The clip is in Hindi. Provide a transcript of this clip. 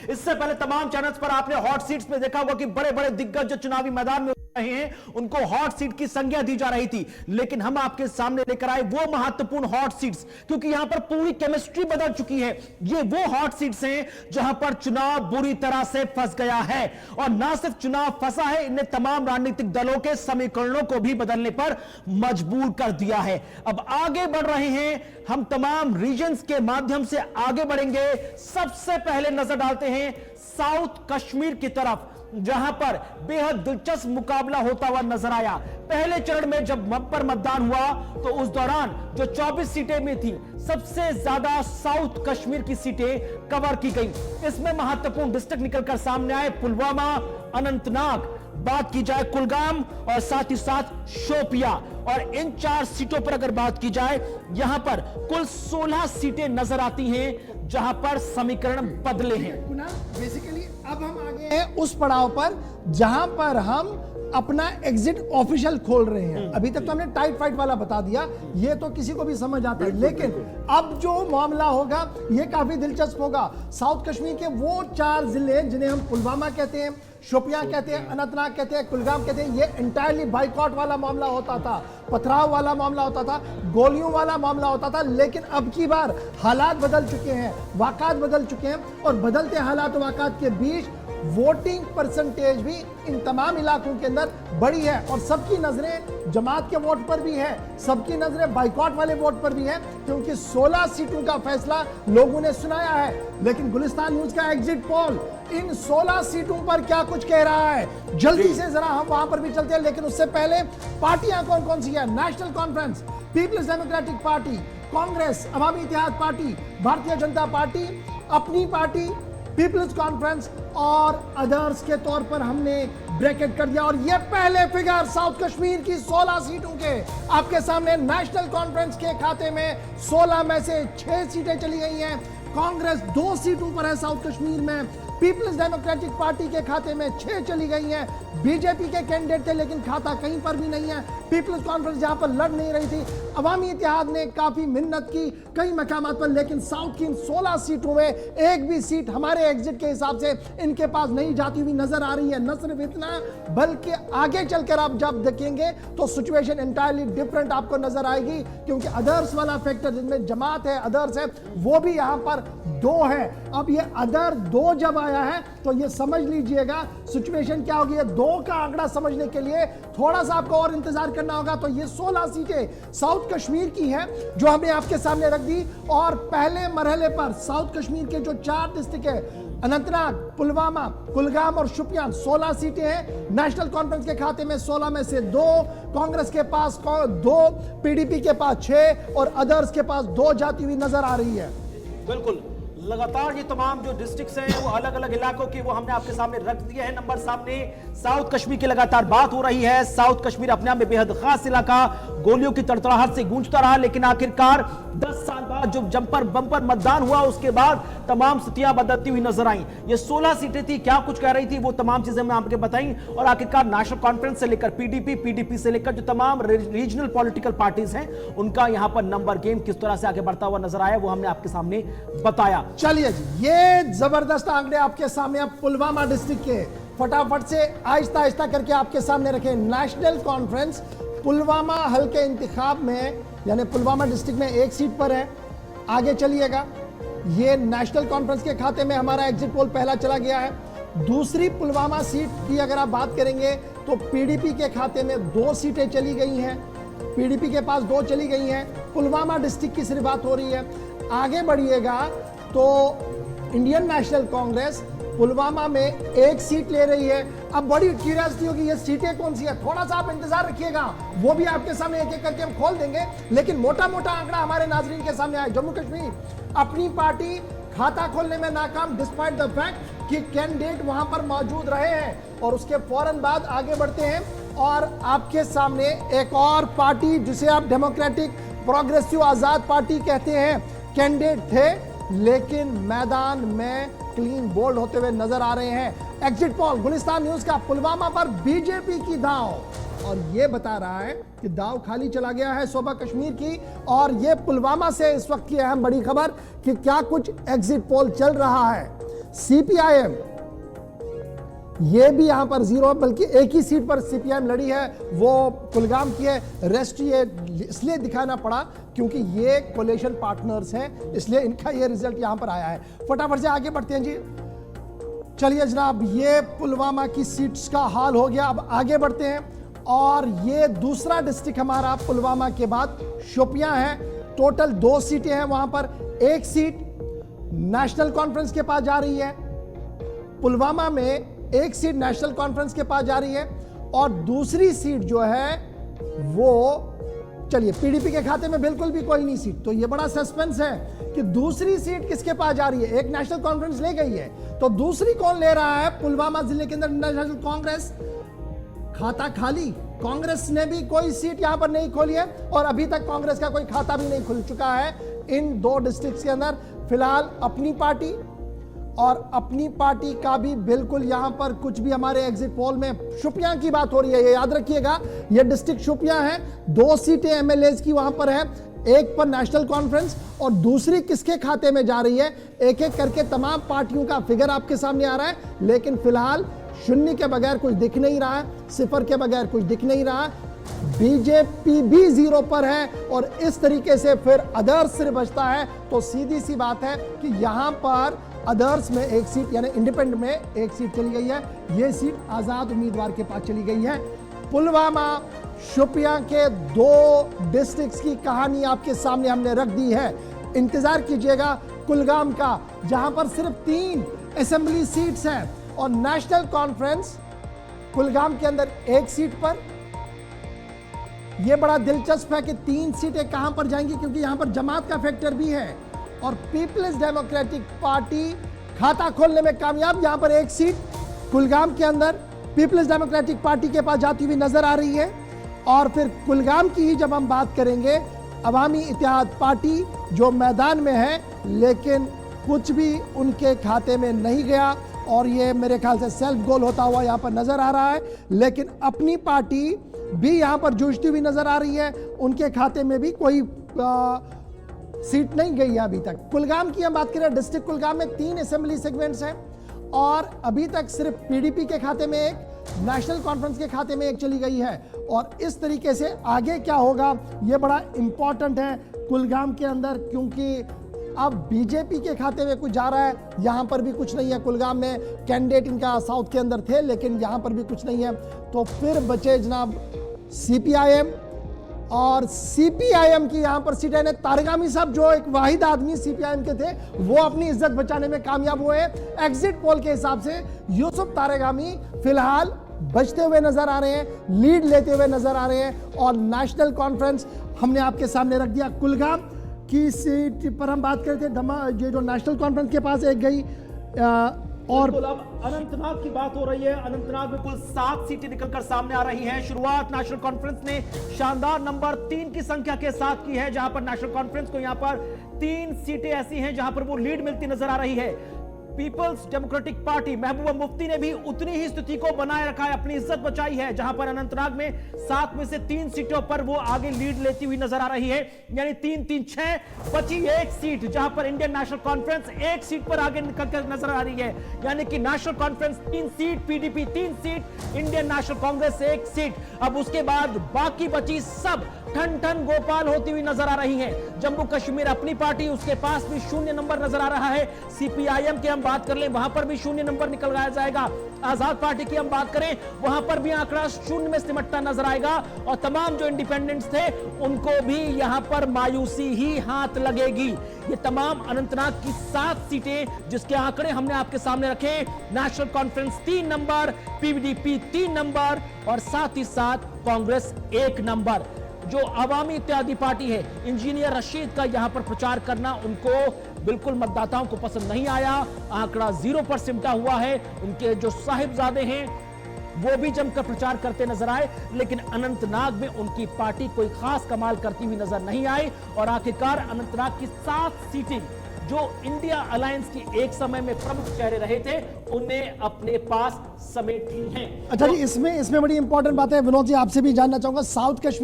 इससे पहले तमाम चैनल्स पर आपने हॉट सीट्स में देखा होगा कि बड़े बड़े दिग्गज जो चुनावी मैदान में रहे हैं उनको हॉट सीट की संज्ञा दी जा रही थी, लेकिन हम आपके सामने लेकर आए वो महत्वपूर्ण हॉट सीट्स, क्योंकि यहां पर पूरी केमिस्ट्री बदल चुकी है। ये वो हॉट सीट्स हैं जहां पर चुनाव बुरी तरह से फंस गया है, और ना सिर्फ चुनाव फंसा है, इन्हें तमाम राजनीतिक दलों के समीकरणों को भी बदलने पर मजबूर कर दिया है। अब आगे बढ़ रहे हैं हम, तमाम रीजन्स के माध्यम से आगे बढ़ेंगे। सबसे पहले नजर डालते हैं साउथ कश्मीर की तरफ, जहां पर बेहद दिलचस्प मुकाबला होता हुआ नजर आया। पहले चरण में जब पर मतदान हुआ तो उस दौरान जो 24 सीटें में थी, सबसे ज्यादा साउथ कश्मीर की सीटें कवर की गई। इसमें महत्वपूर्ण डिस्ट्रिक्ट निकलकर सामने आए पुलवामा, अनंतनाग, बात की जाए कुलगाम और साथ ही साथ शोपिया, और इन 4 सीटों पर अगर बात की जाए, यहां पर कुल 16 सीटें नजर आती हैं जहां पर समीकरण बदले हैं। बेसिकली अब हम आगे हैं उस पड़ाव पर जहां पर हम अपना एग्जिट ऑफिशियल खोल रहे हैं। अभी तक तो हमने टाइट फाइट वाला बता दिया, ये तो किसी को भी समझ आता है, लेकिन अब जो मामला होगा ये काफी दिलचस्प होगा। साउथ कश्मीर के वो 4 जिले जिन्हें हम पुलवामा कहते हैं, शोपियां कहते हैं, अनंतनाग कहते हैं, कुलगाम कहते हैं, ये एंटायरली बाइकआउट वाला मामला होता था, पथराव वाला मामला होता था, गोलियों वाला मामला होता था। लेकिन अब की बार हालात बदल चुके हैं, वाक़ात बदल चुके हैं, और बदलते हालात और वाक़ात के बीच वोटिंग परसेंटेज भी इन तमाम इलाकों के अंदर बढ़ी है, और सबकी नजरें जमात के वोट पर भी है, सबकी नजरें बाइकआउट वाले वोट पर भी है, क्योंकि 16 सीटों का फैसला लोगों ने सुनाया है। लेकिन गुलिस्तान न्यूज का एग्जिट पोल इन 16 सीटों पर क्या कुछ कह रहा है, जल्दी से जरा हम वहां पर भी चलते हैं। लेकिन उससे पहले पार्टियां कौन कौन सी है? National Conference, People's Democratic Party, Congress, Awami Ittehad Party, Bharatiya Janata Party, Apni Party, People's Conference और अदर्स के तौर पर हमने ब्रैकेट कर दिया। और ये पहले फिगर साउथ कश्मीर की 16 सीटों के आपके सामने। नेशनल कॉन्फ्रेंस के खाते में 16 में से 6 सीटें चली गई हैं, कांग्रेस 2 सीटों पर है साउथ कश्मीर में, पीपल्स डेमोक्रेटिक पार्टी के खाते में 6 चली गई हैं, बीजेपी के कैंडिडेट थे लेकिन खाता कहीं पर भी नहीं है, पीपल्स कॉन्फ्रेंस जहां पर लड़ नहीं रही थी, अवामी इत्तेहाद ने काफी मिन्नत की कई मकामात पर, लेकिन साउथ की इन 16 सीटों में एक भी सीट हमारे एग्जिट के हिसाब से इनके पास नहीं जाती हुई नजर आ रही है। न सिर्फ इतना, बल्कि आगे चलकर आप जब देखेंगे तो सिचुएशन एंटायरली डिफरेंट आपको नजर आएगी, क्योंकि अदर्स वाला फैक्टर जिनमें जमात है, अदर्स है, वो भी यहां पर 2 है। अब ये अदर 2 जब आया है तो ये समझ लीजिएगा सिचुएशन क्या होगी। 2 का आंकड़ा समझने के लिए थोड़ा सा आपको और इंतजार करना होगा। तो ये 16 सीटें साउथ कश्मीर की है जो हमने आपके सामने रख दी, और पहले मरहले पर साउथ कश्मीर के जो 4 डिस्ट्रिक्ट है, अनंतनाग, पुलवामा, कुलगाम और शोपियां, 16 सीटें हैं। नेशनल कॉन्फ्रेंस के खाते में 16 में से 2, कांग्रेस के पास 2, पीडीपी के पास 6 और अदर्स के पास 2 जाती हुई नजर आ रही है। बिल्कुल, लगातार ये तमाम जो डिस्ट्रिक्ट्स हैं वो अलग अलग इलाकों की वो हमने आपके सामने रख दिए हैं नंबर सामने। साउथ कश्मीर की लगातार बात हो रही है। साउथ कश्मीर अपने आप में बेहद खास इलाका, गोलियों की तड़तड़ाहट से गूंजता रहा, लेकिन आखिरकार 10 साल बाद जो जंपर बंपर मतदान हुआ उसके बाद तमाम स्थितियां बदलती हुई नजर आई। ये 16 सीटें थी, क्या कुछ कह रही थी, वो तमाम चीजें मैं आपको बताई, और आखिरकार नेशनल कॉन्फ्रेंस से लेकर पीडीपी से लेकर जो तमाम रीजनल पॉलिटिकल पार्टीज हैं उनका यहां पर नंबर गेम किस तरह से आगे बढ़ता हुआ नजर आया वो हमने आपके सामने बताया। चलिए जी, ये जबरदस्त आंकड़े आपके सामने अब पुलवामा डिस्ट्रिक्ट के फटाफट से आहिस्ता आहिस्ता करके आपके सामने रखें। नेशनल कॉन्फ्रेंस पुलवामा हल्के इंतखाब में, यानी पुलवामा डिस्ट्रिक्ट में 1 सीट पर है। आगे चलिएगा, ये नेशनल कॉन्फ्रेंस के खाते में हमारा एग्जिट पोल पहला चला गया है। दूसरी पुलवामा सीट की अगर आप बात करेंगे तो पीडीपी के खाते में 2 सीटें चली गई हैं, पीडीपी के पास 2 चली गई हैं। पुलवामा डिस्ट्रिक्ट की सिर्फ बात हो रही है। आगे बढ़िएगा तो इंडियन नेशनल कांग्रेस पुलवामा में 1 सीट ले रही है। अब बड़ी क्यूरियोसिटी होगी ये सीटें कौन सी है, थोड़ा सा आप इंतजार रखिएगा, वो भी आपके सामने एक एक करके हम खोल देंगे। लेकिन मोटा मोटा आंकड़ा हमारे नाजरीन के सामने आए। जम्मू कश्मीर, अपनी पार्टी खाता खोलने में नाकाम डिस्पाइट द फैक्ट कि कैंडिडेट वहां पर मौजूद रहे हैं, और उसके फौरन बाद आगे बढ़ते हैं और आपके सामने एक और पार्टी जिसे आप डेमोक्रेटिक प्रोग्रेसिव आजाद पार्टी कहते हैं, कैंडिडेट थे लेकिन मैदान में क्लीन बोल्ड होते हुए नजर आ रहे हैं। एग्जिट पोल गुलिस्तान न्यूज का पुलवामा पर बीजेपी की दांव, और यह बता रहा है कि दांव खाली चला गया है सूबा कश्मीर की। और यह पुलवामा से इस वक्त की अहम बड़ी खबर कि क्या कुछ एग्जिट पोल चल रहा है। सीपीआईएम ये भी यहां पर 0, बल्कि एक ही सीट पर सीपीआईएम लड़ी है, वो कुलगाम की है। रेस्ट ये इसलिए दिखाना पड़ा क्योंकि ये कोलिशन पार्टनर्स हैं, इसलिए इनका ये रिजल्ट यहां पर आया है। फटाफट से आगे बढ़ते हैं जी। चलिए जनाब, ये पुलवामा की सीट्स का हाल हो गया। अब आगे बढ़ते हैं और ये दूसरा डिस्ट्रिक्ट हमारा पुलवामा के बाद शोपियां है। टोटल 2 सीटें हैं वहां पर। एक सीट नेशनल कॉन्फ्रेंस के पास जा रही है, पुलवामा में एक सीट नेशनल कॉन्फ्रेंस के पास जा रही है, और दूसरी सीट जो है वो चलिए पीडीपी के खाते में बिल्कुल भी कोई नहीं सीट। तो ये बड़ा सस्पेंस है कि दूसरी सीट किसके पास जा रही है। एक नेशनल कॉन्फ्रेंस ले गई है, तो दूसरी कौन ले रहा है। पुलवामा जिले के अंदर नेशनल कांग्रेस, खाता खाली। कांग्रेस ने भी कोई सीट यहां पर नहीं खोली है, और अभी तक कांग्रेस का कोई खाता भी नहीं खुल चुका है इन 2 डिस्ट्रिक्ट्स के अंदर। फिलहाल अपनी पार्टी और अपनी पार्टी का भी बिल्कुल यहां पर कुछ भी हमारे एग्जिट पोल में शोपियां की बात हो रही है। ये याद रखिएगा, ये डिस्ट्रिक्ट शोपियां है। 2 सीटें एमएलए की वहां पर है, एक पर नेशनल कॉन्फ्रेंस और दूसरी किसके खाते में जा रही है। एक एक करके तमाम पार्टियों का फिगर आपके सामने आ रहा है, लेकिन फिलहाल शून्य के बगैर कुछ दिख नहीं रहा है, 0 के बगैर कुछ दिख नहीं रहा है। बीजेपी भी 0 पर है, और इस तरीके से फिर अदर्स सिर्फ बचता है। तो सीधी सी बात है कि यहां पर अदर्स में एक सीट यानी इंडिपेंडेंट में एक सीट चली गई है। यह सीट आजाद उम्मीदवार के पास चली गई है। पुलवामा शोपियां के 2 डिस्ट्रिक्ट्स की कहानी आपके सामने हमने रख दी है। इंतजार कीजिएगा कुलगाम का, जहां पर सिर्फ 3 असेंबली सीट्स हैं, और नेशनल कॉन्फ्रेंस कुलगाम के अंदर एक सीट पर। यह बड़ा दिलचस्प है कि 3 सीटें कहां पर जाएंगी, क्योंकि यहां पर जमात का फैक्टर भी है, और पीपल्स डेमोक्रेटिक पार्टी खाता खोलने में कामयाब। यहां पर एक सीट कुलगाम के अंदर पीपल्स डेमोक्रेटिक पार्टी के पास जाती हुई नजर आ रही है। और फिर कुलगाम की ही जब हम बात करेंगे, अवामी इत्तेहाद पार्टी जो मैदान में है, लेकिन कुछ भी उनके खाते में नहीं गया, और ये मेरे ख्याल से सेल्फ गोल होता हुआ यहां पर नजर आ रहा है। लेकिन अपनी पार्टी भी यहां पर जूझती हुई नजर आ रही है, उनके खाते में भी कोई सीट नहीं गई है अभी तक। कुलगाम की हम बात करें, डिस्ट्रिक्ट कुलगाम में 3 असेंबली सेगमेंट्स हैं, और अभी तक सिर्फ पीडीपी के खाते में एक, नेशनल कॉन्फ्रेंस के खाते में एक चली गई है। और इस तरीके से आगे क्या होगा यह बड़ा इंपॉर्टेंट है कुलगाम के अंदर, क्योंकि अब बीजेपी के खाते में कुछ जा रहा है, यहां पर भी कुछ नहीं है। कुलगाम में कैंडिडेट इनका साउथ के अंदर थे, लेकिन यहां पर भी कुछ नहीं है। तो फिर बचे जनाब सीपीआईएम, और सीपीआईएम की यहां पर सीट है। तारगामी साहब जो एक वाहिद आदमी सीपीआईएम के थे, वो अपनी इज्जत बचाने में कामयाब हुए हैं। एग्जिट पोल के हिसाब से यूसुफ तारगामी फिलहाल बचते हुए नजर आ रहे हैं, लीड लेते हुए नजर आ रहे हैं। और नेशनल कॉन्फ्रेंस हमने आपके सामने रख दिया। कुलगाम की सीट पर हम बात करते थे, ये जो नेशनल कॉन्फ्रेंस के पास एक गई, और अब अनंतनाग की बात हो रही है। अनंतनाग में कुल 7 सीटें निकलकर सामने आ रही हैं। शुरुआत नेशनल कॉन्फ्रेंस ने शानदार नंबर 3 की संख्या के साथ की है, जहां पर नेशनल कॉन्फ्रेंस को यहां पर 3 सीटें ऐसी हैं जहां पर वो लीड मिलती नजर आ रही है। Peoples Democratic party Mehbooba Mufti ने भी उतनी ही स्थिति को बनाए रखा है, अपनी इज्जत बचाई है, जहां पर अनंतनाग में 7 में से 3 सीटों पर वो आगे लीड लेती हुई नजर आ रही है। यानी 3-3 6 बची एक सीट, जहां पर इंडियन नेशनल कॉन्फ्रेंस एक सीट पर आगे निकलकर नजर आ रही है। यानी कि national conference 3 seat, PDP 3 seat, Indian national Congress 1 seat. अब उसके बाद बाकी बची सब ठन ठन गोपाल होती हुई नजर आ रही है। जम्मू कश्मीर अपनी पार्टी, उसके पास भी 0 नंबर नजर आ रहा है। सीपीआईएम की हम बात कर लें, वहां पर भी 0 नंबर निकल जाएगा। आजाद पार्टी की हम बात करें, वहां पर भी आंकड़ा 0 में सिमटता नजर आएगा। और तमाम जो इंडिपेंडेंट्स थे उनको भी यहां पर मायूसी ही हाथ लगेगी। ये तमाम अनंतनाग की 7 सीटें जिसके आंकड़े हमने आपके सामने रखे। National conference 3 number, PDP 3 number, और साथ ही साथ कांग्रेस 1 नंबर। जो अवामी इत्तेहादी पार्टी है, इंजीनियर रशीद का यहां पर प्रचार करना उनको बिल्कुल मतदाताओं को पसंद नहीं आया। आंकड़ा 0 पर सिमटा हुआ है। उनके जो साहिबजादे हैं वो भी जमकर प्रचार करते नजर आए, लेकिन अनंतनाग में उनकी पार्टी कोई खास कमाल करती हुई नजर नहीं आई। और आखिरकार अनंतनाग की 7 सीटें जो इंडिया अलायंस की एक समय में प्रमुख चेहरे रहे थे, उन्हें अपने पास समेट ली हैं। अच्छा जी, इसमें बड़ी इंपॉर्टेंट बात है विनोद जी, आपसे भी जानना चाहूंगा। साउथ कश्मीर